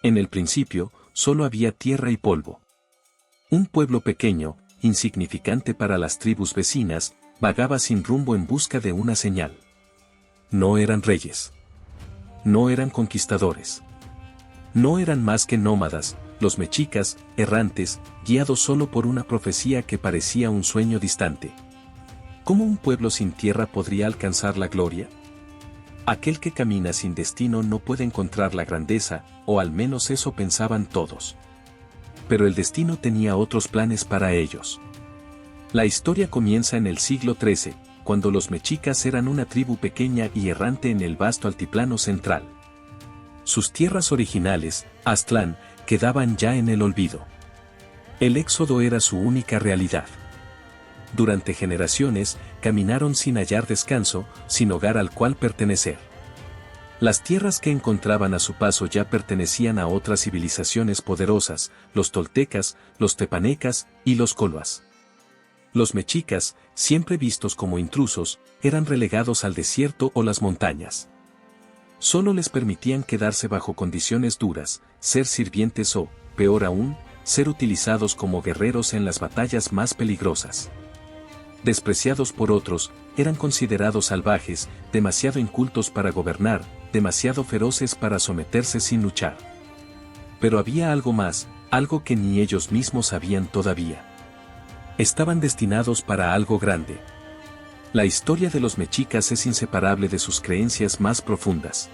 En el principio, solo había tierra y polvo. Un pueblo pequeño, insignificante para las tribus vecinas, vagaba sin rumbo en busca de una señal. No eran reyes. No eran conquistadores. No eran más que nómadas, los mexicas, errantes, guiados solo por una profecía que parecía un sueño distante. ¿Cómo un pueblo sin tierra podría alcanzar la gloria? Aquel que camina sin destino no puede encontrar la grandeza, o al menos eso pensaban todos. Pero el destino tenía otros planes para ellos. La historia comienza en el siglo XIII, cuando los mexicas eran una tribu pequeña y errante en el vasto altiplano central. Sus tierras originales, Aztlán, quedaban ya en el olvido. El éxodo era su única realidad. Durante generaciones, caminaron sin hallar descanso, sin hogar al cual pertenecer. Las tierras que encontraban a su paso ya pertenecían a otras civilizaciones poderosas, los toltecas, los tepanecas y los coloas. Los mexicas, siempre vistos como intrusos, eran relegados al desierto o las montañas. Solo les permitían quedarse bajo condiciones duras, ser sirvientes o, peor aún, ser utilizados como guerreros en las batallas más peligrosas. Despreciados por otros, eran considerados salvajes, demasiado incultos para gobernar, demasiado feroces para someterse sin luchar. Pero había algo más, algo que ni ellos mismos sabían todavía. Estaban destinados para algo grande. La historia de los mexicas es inseparable de sus creencias más profundas.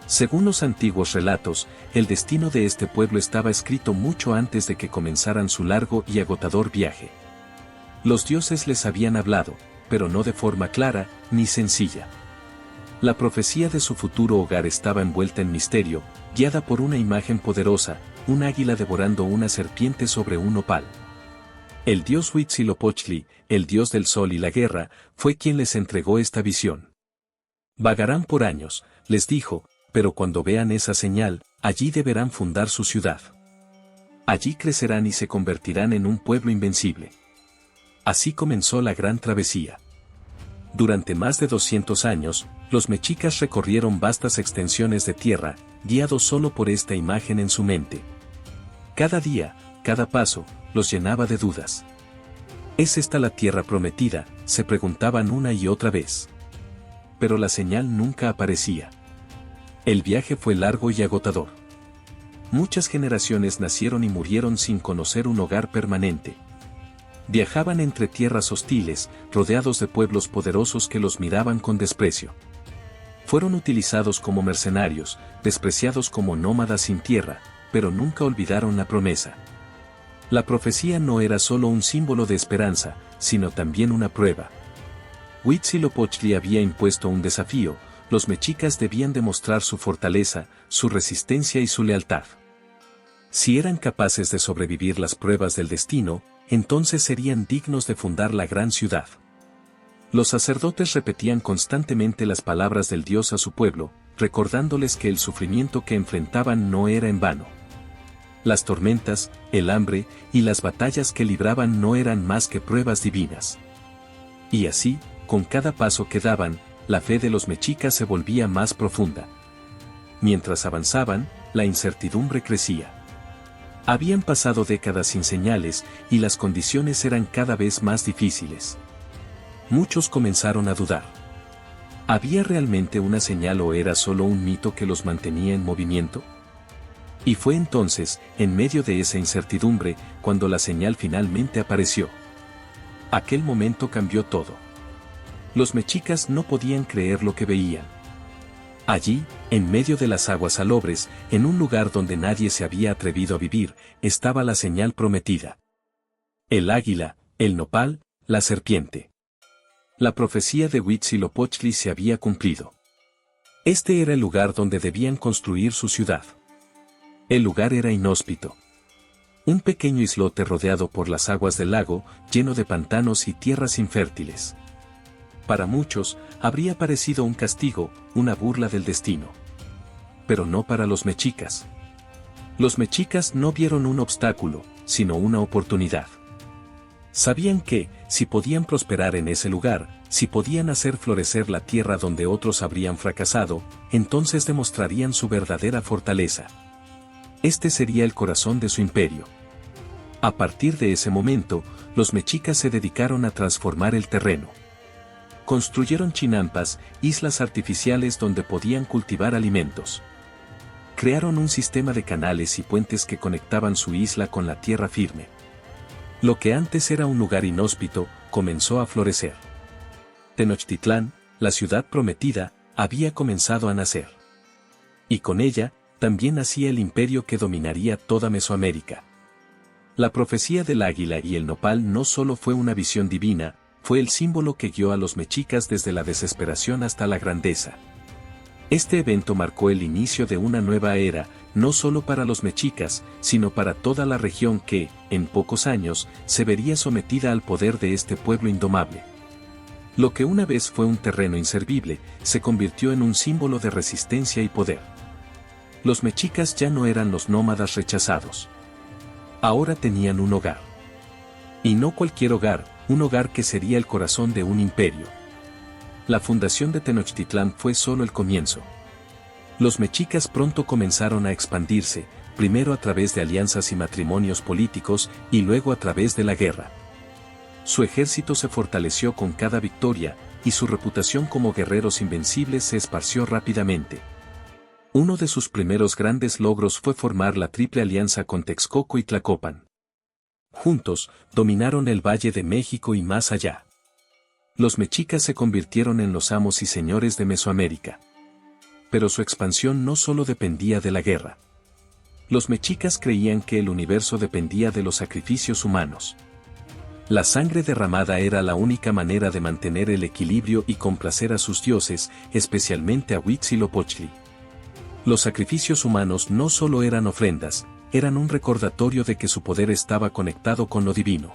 Según los antiguos relatos, el destino de este pueblo estaba escrito mucho antes de que comenzaran su largo y agotador viaje. Los dioses les habían hablado, pero no de forma clara ni sencilla. La profecía de su futuro hogar estaba envuelta en misterio, guiada por una imagen poderosa, un águila devorando una serpiente sobre un nopal. El dios Huitzilopochtli, el dios del sol y la guerra, fue quien les entregó esta visión. Vagarán por años, les dijo, pero cuando vean esa señal, allí deberán fundar su ciudad. Allí crecerán y se convertirán en un pueblo invencible. Así comenzó la gran travesía. Durante más de 200 años, los mexicas recorrieron vastas extensiones de tierra, guiados solo por esta imagen en su mente. Cada día, cada paso, los llenaba de dudas. ¿Es esta la tierra prometida?, se preguntaban una y otra vez. Pero la señal nunca aparecía. El viaje fue largo y agotador. Muchas generaciones nacieron y murieron sin conocer un hogar permanente. Viajaban entre tierras hostiles, rodeados de pueblos poderosos que los miraban con desprecio. Fueron utilizados como mercenarios, despreciados como nómadas sin tierra, pero nunca olvidaron la promesa. La profecía no era solo un símbolo de esperanza, sino también una prueba. Huitzilopochtli había impuesto un desafío: los mexicas debían demostrar su fortaleza, su resistencia y su lealtad. Si eran capaces de sobrevivir las pruebas del destino, entonces serían dignos de fundar la gran ciudad. Los sacerdotes repetían constantemente las palabras del Dios a su pueblo, recordándoles que el sufrimiento que enfrentaban no era en vano. Las tormentas, el hambre y las batallas que libraban no eran más que pruebas divinas. Y así, con cada paso que daban, la fe de los mexicas se volvía más profunda. Mientras avanzaban, la incertidumbre crecía. Habían pasado décadas sin señales, y las condiciones eran cada vez más difíciles. Muchos comenzaron a dudar. ¿Había realmente una señal o era solo un mito que los mantenía en movimiento? Y fue entonces, en medio de esa incertidumbre, cuando la señal finalmente apareció. Aquel momento cambió todo. Los mexicas no podían creer lo que veían. Allí, en medio de las aguas salobres, en un lugar donde nadie se había atrevido a vivir, estaba la señal prometida. El águila, el nopal, la serpiente. La profecía de Huitzilopochtli se había cumplido. Este era el lugar donde debían construir su ciudad. El lugar era inhóspito. Un pequeño islote rodeado por las aguas del lago, lleno de pantanos y tierras infértiles. Para muchos, habría parecido un castigo, una burla del destino. Pero no para los mexicas. Los mexicas no vieron un obstáculo, sino una oportunidad. Sabían que, si podían prosperar en ese lugar, si podían hacer florecer la tierra donde otros habrían fracasado, entonces demostrarían su verdadera fortaleza. Este sería el corazón de su imperio. A partir de ese momento, los mexicas se dedicaron a transformar el terreno. Construyeron chinampas, islas artificiales donde podían cultivar alimentos. Crearon un sistema de canales y puentes que conectaban su isla con la tierra firme. Lo que antes era un lugar inhóspito, comenzó a florecer. Tenochtitlán, la ciudad prometida, había comenzado a nacer. Y con ella, también nacía el imperio que dominaría toda Mesoamérica. La profecía del águila y el nopal no solo fue una visión divina, fue el símbolo que guió a los mexicas desde la desesperación hasta la grandeza. Este evento marcó el inicio de una nueva era, no solo para los mexicas, sino para toda la región que, en pocos años, se vería sometida al poder de este pueblo indomable. Lo que una vez fue un terreno inservible, se convirtió en un símbolo de resistencia y poder. Los mexicas ya no eran los nómadas rechazados. Ahora tenían un hogar. Y no cualquier hogar, un hogar que sería el corazón de un imperio. La fundación de Tenochtitlán fue solo el comienzo. Los mexicas pronto comenzaron a expandirse, primero a través de alianzas y matrimonios políticos, y luego a través de la guerra. Su ejército se fortaleció con cada victoria, y su reputación como guerreros invencibles se esparció rápidamente. Uno de sus primeros grandes logros fue formar la Triple Alianza con Texcoco y Tlacopan. Juntos, dominaron el Valle de México y más allá. Los mexicas se convirtieron en los amos y señores de Mesoamérica. Pero su expansión no solo dependía de la guerra. Los mexicas creían que el universo dependía de los sacrificios humanos. La sangre derramada era la única manera de mantener el equilibrio y complacer a sus dioses, especialmente a Huitzilopochtli. Los sacrificios humanos no solo eran ofrendas, eran un recordatorio de que su poder estaba conectado con lo divino.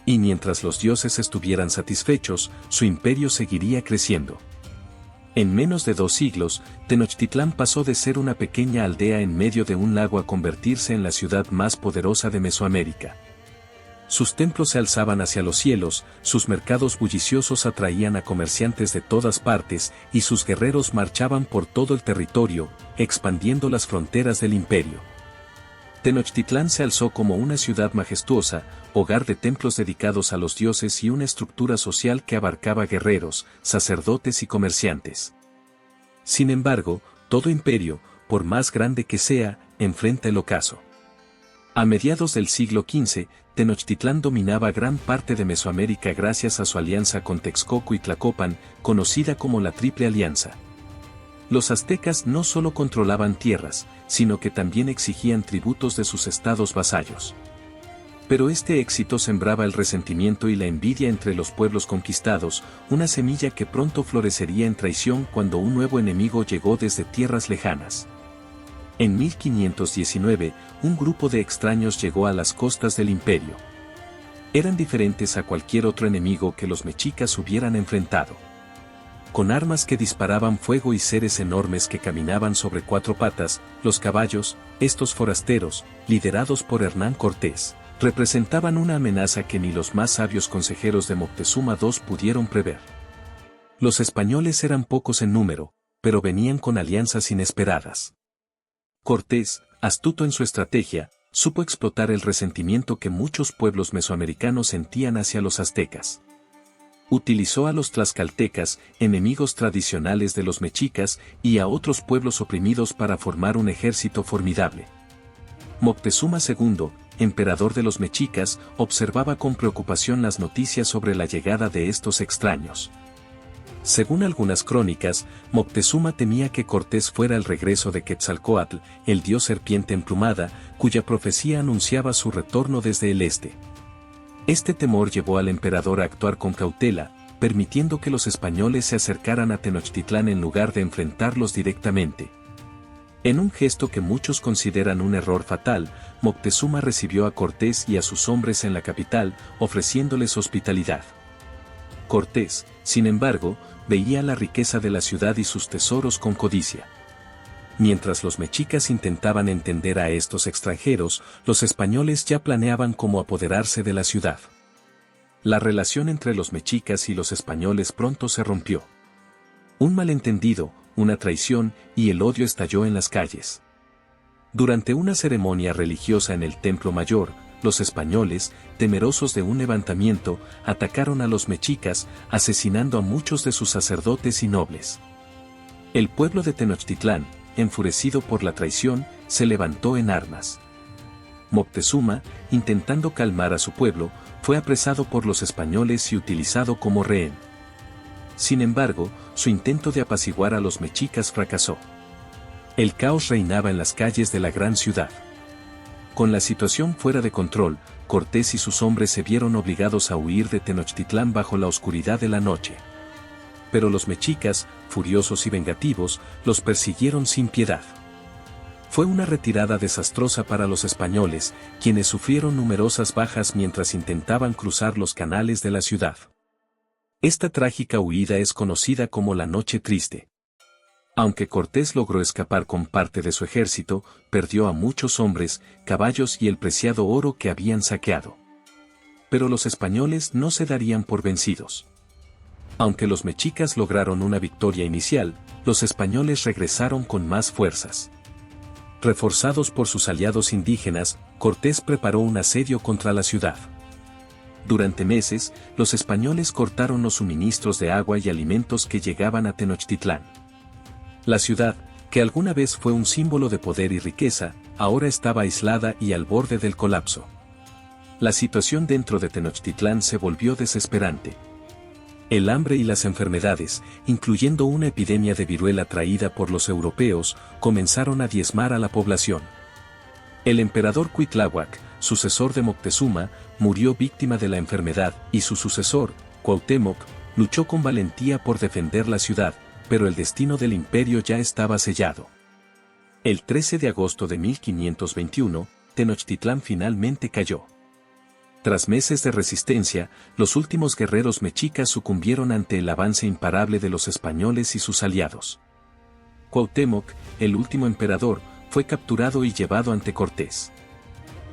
Y mientras los dioses estuvieran satisfechos, su imperio seguiría creciendo. En menos de 2 siglos, Tenochtitlán pasó de ser una pequeña aldea en medio de un lago a convertirse en la ciudad más poderosa de Mesoamérica. Sus templos se alzaban hacia los cielos, sus mercados bulliciosos atraían a comerciantes de todas partes y sus guerreros marchaban por todo el territorio, expandiendo las fronteras del imperio. Tenochtitlán se alzó como una ciudad majestuosa, hogar de templos dedicados a los dioses y una estructura social que abarcaba guerreros, sacerdotes y comerciantes. Sin embargo, todo imperio, por más grande que sea, enfrenta el ocaso. A mediados del siglo XV, Tenochtitlán dominaba gran parte de Mesoamérica gracias a su alianza con Texcoco y Tlacopan, conocida como la Triple Alianza. Los aztecas no solo controlaban tierras, sino que también exigían tributos de sus estados vasallos. Pero este éxito sembraba el resentimiento y la envidia entre los pueblos conquistados, una semilla que pronto florecería en traición cuando un nuevo enemigo llegó desde tierras lejanas. En 1519, un grupo de extraños llegó a las costas del imperio. Eran diferentes a cualquier otro enemigo que los mexicas hubieran enfrentado. Con armas que disparaban fuego y seres enormes que caminaban sobre 4 patas, los caballos, estos forasteros, liderados por Hernán Cortés, representaban una amenaza que ni los más sabios consejeros de Moctezuma II pudieron prever. Los españoles eran pocos en número, pero venían con alianzas inesperadas. Cortés, astuto en su estrategia, supo explotar el resentimiento que muchos pueblos mesoamericanos sentían hacia los aztecas. Utilizó a los tlaxcaltecas, enemigos tradicionales de los mexicas, y a otros pueblos oprimidos para formar un ejército formidable. Moctezuma II, emperador de los mexicas, observaba con preocupación las noticias sobre la llegada de estos extraños. Según algunas crónicas, Moctezuma temía que Cortés fuera el regreso de Quetzalcóatl, el dios serpiente emplumada, cuya profecía anunciaba su retorno desde el este. Este temor llevó al emperador a actuar con cautela, permitiendo que los españoles se acercaran a Tenochtitlán en lugar de enfrentarlos directamente. En un gesto que muchos consideran un error fatal, Moctezuma recibió a Cortés y a sus hombres en la capital, ofreciéndoles hospitalidad. Cortés, sin embargo, veía la riqueza de la ciudad y sus tesoros con codicia. Mientras los mexicas intentaban entender a estos extranjeros, los españoles ya planeaban cómo apoderarse de la ciudad. La relación entre los mexicas y los españoles pronto se rompió. Un malentendido, una traición, y el odio estalló en las calles. Durante una ceremonia religiosa en el Templo Mayor, los españoles, temerosos de un levantamiento, atacaron a los mexicas, asesinando a muchos de sus sacerdotes y nobles. El pueblo de Tenochtitlán, enfurecido por la traición, se levantó en armas. Moctezuma, intentando calmar a su pueblo, fue apresado por los españoles y utilizado como rehén. Sin embargo, su intento de apaciguar a los mexicas fracasó. El caos reinaba en las calles de la gran ciudad. Con la situación fuera de control, Cortés y sus hombres se vieron obligados a huir de Tenochtitlán bajo la oscuridad de la noche. Pero los mexicas, furiosos y vengativos, los persiguieron sin piedad. Fue una retirada desastrosa para los españoles, quienes sufrieron numerosas bajas mientras intentaban cruzar los canales de la ciudad. Esta trágica huida es conocida como la Noche Triste. Aunque Cortés logró escapar con parte de su ejército, perdió a muchos hombres, caballos y el preciado oro que habían saqueado. Pero los españoles no se darían por vencidos. Aunque los mexicas lograron una victoria inicial, los españoles regresaron con más fuerzas. Reforzados por sus aliados indígenas, Cortés preparó un asedio contra la ciudad. Durante meses, los españoles cortaron los suministros de agua y alimentos que llegaban a Tenochtitlán. La ciudad, que alguna vez fue un símbolo de poder y riqueza, ahora estaba aislada y al borde del colapso. La situación dentro de Tenochtitlán se volvió desesperante. El hambre y las enfermedades, incluyendo una epidemia de viruela traída por los europeos, comenzaron a diezmar a la población. El emperador Cuitláhuac, sucesor de Moctezuma, murió víctima de la enfermedad y su sucesor, Cuauhtémoc, luchó con valentía por defender la ciudad, pero el destino del imperio ya estaba sellado. El 13 de agosto de 1521, Tenochtitlán finalmente cayó. Tras meses de resistencia, los últimos guerreros mexicas sucumbieron ante el avance imparable de los españoles y sus aliados. Cuauhtémoc, el último emperador, fue capturado y llevado ante Cortés.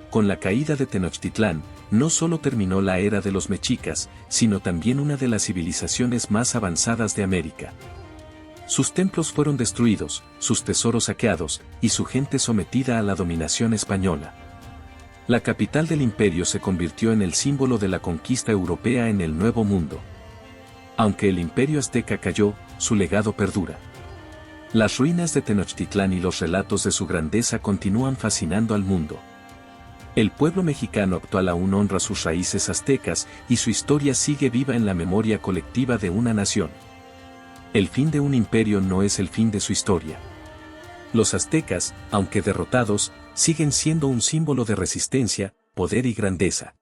Con la caída de Tenochtitlán, no solo terminó la era de los mexicas, sino también una de las civilizaciones más avanzadas de América. Sus templos fueron destruidos, sus tesoros saqueados, y su gente sometida a la dominación española. La capital del imperio se convirtió en el símbolo de la conquista europea en el Nuevo Mundo. Aunque el imperio azteca cayó, su legado perdura. Las ruinas de Tenochtitlán y los relatos de su grandeza continúan fascinando al mundo. El pueblo mexicano actual aún honra sus raíces aztecas y su historia sigue viva en la memoria colectiva de una nación. El fin de un imperio no es el fin de su historia. Los aztecas, aunque derrotados, siguen siendo un símbolo de resistencia, poder y grandeza.